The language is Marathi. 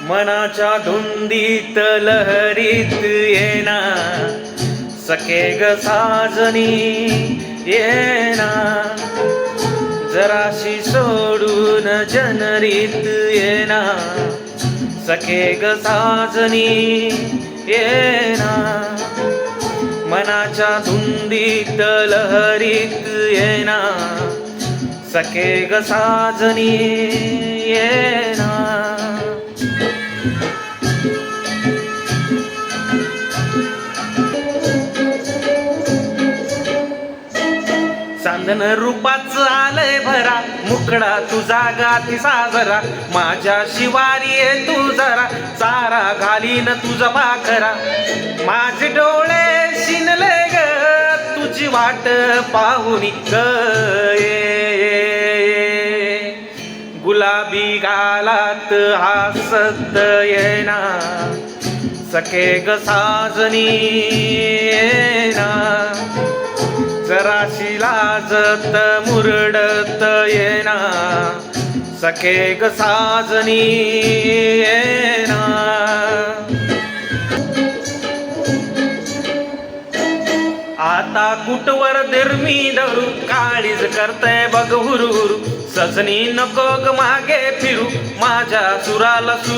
मनाच्या धुंदीत लहरीत येना सखे ग साजनी येना जराशी सोडून जनरीत येना सखे ग साजनी येना मनाच्या धुंदीत लहरीत येना सखे ग साजनी येना चांदन रूपाच आलंय भरा मुखडा तुझा गाती साजरा माझ्या शिवारी ये तू जरा चारा घालीन तुझा भाकरा माझे डोळे शिनले ग तुझी वाट पाहुनी ग गुलाबी गालात हासत येना सखे ग साजनी येना जराशी लाजत मुरडत येना सखे ग साजनी येना आता कुटवर दिरमी धरू काळीज करतय बघ हुरू सजनी नको ग मागे फिरू माझ्या सुराला